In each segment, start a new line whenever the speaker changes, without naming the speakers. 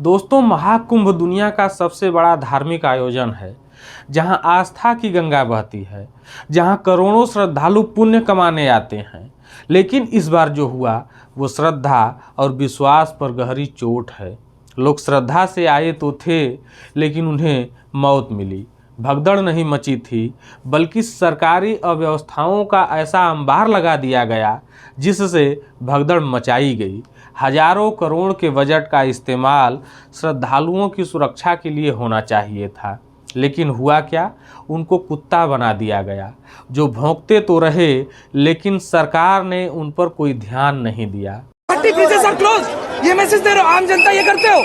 दोस्तों, महाकुंभ दुनिया का सबसे बड़ा धार्मिक आयोजन है, जहां आस्था की गंगा बहती है, जहां करोड़ों श्रद्धालु पुण्य कमाने आते हैं। लेकिन इस बार जो हुआ वो श्रद्धा और विश्वास पर गहरी चोट है। लोग श्रद्धा से आए तो थे, लेकिन उन्हें मौत मिली। भगदड़ नहीं मची थी, बल्कि सरकारी अव्यवस्थाओं का ऐसा अंबार लगा दिया गया जिससे भगदड़ मचाई गई। हजारों करोड़ के बजट का इस्तेमाल श्रद्धालुओं की सुरक्षा के लिए होना चाहिए था, लेकिन हुआ क्या? उनको कुत्ता बना दिया गया, जो भौंकते तो रहे, लेकिन सरकार ने उन पर कोई ध्यान नहीं दिया।
सर क्लोज, ये मैसेज दे रहे हो, आम जनता ये करते हो,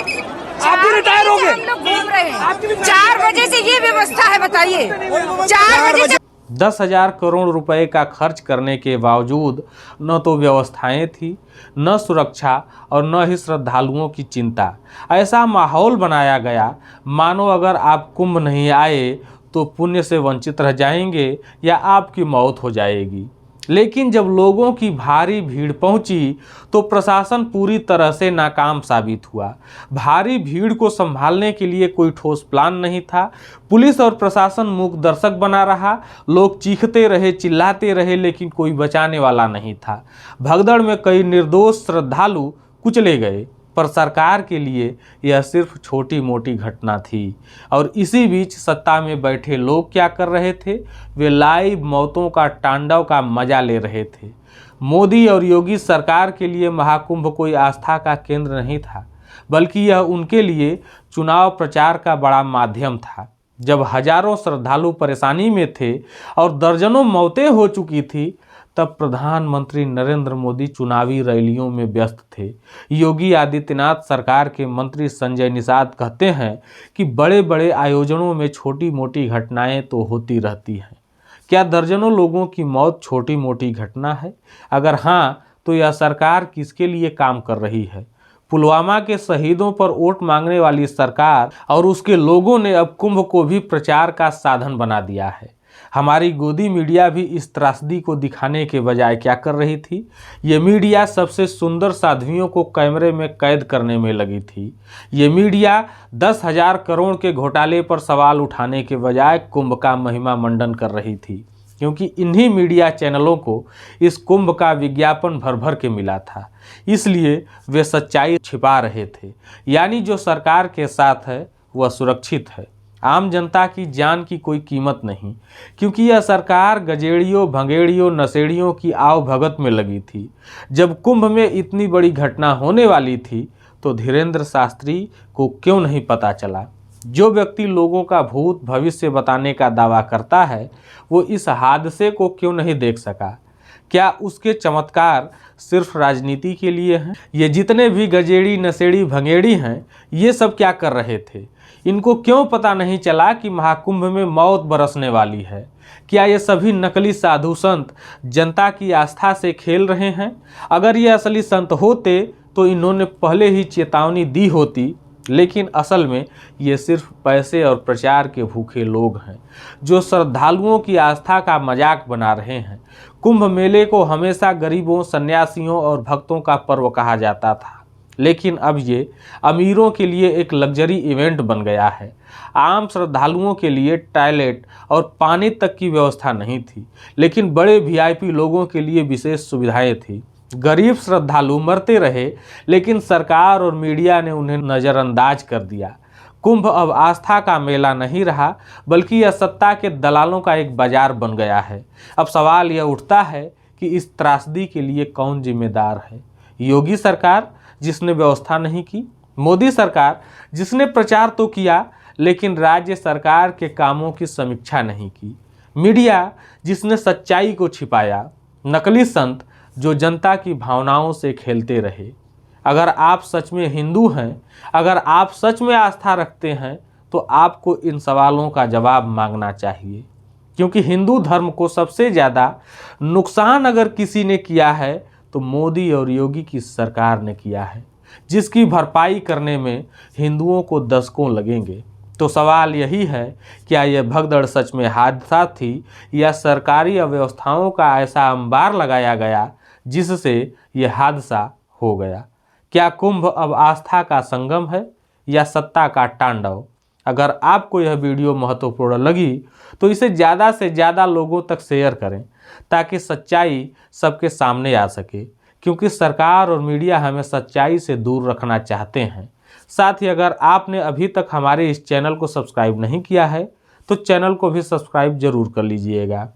आप भी रिटायर हो गए।
हम लोग घूम रहे हैं 4 बजे से ये व्यवस्था है, बताइए 4 बजे से
10,000 करोड़ रुपए का खर्च करने के बावजूद न तो व्यवस्थाएं थी, न सुरक्षा और न ही श्रद्धालुओं की चिंता। ऐसा माहौल बनाया गया मानो अगर आप कुंभ नहीं आए तो पुण्य से वंचित रह जाएंगे या आपकी मौत हो जाएगी। लेकिन जब लोगों की भारी भीड़ पहुंची तो प्रशासन पूरी तरह से नाकाम साबित हुआ। भारी भीड़ को संभालने के लिए कोई ठोस प्लान नहीं था। पुलिस और प्रशासन मूक दर्शक बना रहा। लोग चीखते रहे, चिल्लाते रहे, लेकिन कोई बचाने वाला नहीं था। भगदड़ में कई निर्दोष श्रद्धालु कुचले गए, पर सरकार के लिए यह सिर्फ छोटी मोटी घटना थी। और इसी बीच सत्ता में बैठे लोग क्या कर रहे थे? वे लाइव मौतों का तांडव का मजा ले रहे थे। मोदी और योगी सरकार के लिए महाकुंभ कोई आस्था का केंद्र नहीं था, बल्कि यह उनके लिए चुनाव प्रचार का बड़ा माध्यम था। जब हजारों श्रद्धालु परेशानी में थे और दर्जनों मौतें हो चुकी थी, तब प्रधानमंत्री नरेंद्र मोदी चुनावी रैलियों में व्यस्त थे। योगी आदित्यनाथ सरकार के मंत्री संजय निषाद कहते हैं कि बड़े बड़े आयोजनों में छोटी मोटी घटनाएं तो होती रहती हैं। क्या दर्जनों लोगों की मौत छोटी मोटी घटना है? अगर हाँ, तो यह सरकार किसके लिए काम कर रही है? पुलवामा के शहीदों पर वोट मांगने वाली सरकार और उसके लोगों ने अब कुंभ को भी प्रचार का साधन बना दिया है। हमारी गोदी मीडिया भी इस त्रासदी को दिखाने के बजाय क्या कर रही थी? ये मीडिया सबसे सुंदर साध्वियों को कैमरे में कैद करने में लगी थी। ये मीडिया 10,000 करोड़ के घोटाले पर सवाल उठाने के बजाय कुंभ का महिमा मंडन कर रही थी, क्योंकि इन्हीं मीडिया चैनलों को इस कुंभ का विज्ञापन भर भर के मिला था। इसलिए वे सच्चाई छिपा रहे थे, यानी जो सरकार के साथ है वह सुरक्षित है। आम जनता की जान की कोई कीमत नहीं, क्योंकि यह सरकार गजेड़ियों, भंगेड़ियों, नशेड़ियों की आव भगत में लगी थी। जब कुंभ में इतनी बड़ी घटना होने वाली थी तो धीरेन्द्र शास्त्री को क्यों नहीं पता चला? जो व्यक्ति लोगों का भूत भविष्य बताने का दावा करता है, वो इस हादसे को क्यों नहीं देख सका? क्या उसके चमत्कार सिर्फ राजनीति के लिए हैं? ये जितने भी गजेड़ी, नशेड़ी, भंगेड़ी हैं, ये सब क्या कर रहे थे? इनको क्यों पता नहीं चला कि महाकुंभ में मौत बरसने वाली है? क्या ये सभी नकली साधु संत जनता की आस्था से खेल रहे हैं? अगर ये असली संत होते तो इन्होंने पहले ही चेतावनी दी होती, लेकिन असल में ये सिर्फ पैसे और प्रचार के भूखे लोग हैं, जो श्रद्धालुओं की आस्था का मजाक बना रहे हैं। कुंभ मेले को हमेशा गरीबों, सन्यासियों और भक्तों का पर्व कहा जाता था, लेकिन अब ये अमीरों के लिए एक लग्जरी इवेंट बन गया है। आम श्रद्धालुओं के लिए टॉयलेट और पानी तक की व्यवस्था नहीं थी, लेकिन बड़े वीआईपी लोगों के लिए विशेष सुविधाएं थी। गरीब श्रद्धालु मरते रहे, लेकिन सरकार और मीडिया ने उन्हें नज़रअंदाज कर दिया। कुंभ अब आस्था का मेला नहीं रहा, बल्कि यह सत्ता के दलालों का एक बाजार बन गया है। अब सवाल यह उठता है कि इस त्रासदी के लिए कौन जिम्मेदार है? योगी सरकार, जिसने व्यवस्था नहीं की? मोदी सरकार, जिसने प्रचार तो किया लेकिन राज्य सरकार के कामों की समीक्षा नहीं की? मीडिया, जिसने सच्चाई को छिपाया? नकली संत, जो जनता की भावनाओं से खेलते रहे? अगर आप सच में हिंदू हैं, अगर आप सच में आस्था रखते हैं, तो आपको इन सवालों का जवाब मांगना चाहिए, क्योंकि हिंदू धर्म को सबसे ज़्यादा नुकसान अगर किसी ने किया है तो मोदी और योगी की सरकार ने किया है, जिसकी भरपाई करने में हिंदुओं को दशकों लगेंगे। तो सवाल यही है, क्या यह भगदड़ सच में हादसा थी या सरकारी अव्यवस्थाओं का ऐसा अंबार लगाया गया जिससे यह हादसा हो गया? क्या कुंभ अब आस्था का संगम है या सत्ता का तांडव। अगर आपको यह वीडियो महत्वपूर्ण लगी तो इसे ज़्यादा से ज़्यादा लोगों तक शेयर करें ताकि सच्चाई सबके सामने आ सके, क्योंकि सरकार और मीडिया हमें सच्चाई से दूर रखना चाहते हैं। साथ ही अगर आपने अभी तक हमारे इस चैनल को सब्सक्राइब नहीं किया है तो चैनल को भी सब्सक्राइब जरूर कर लीजिएगा।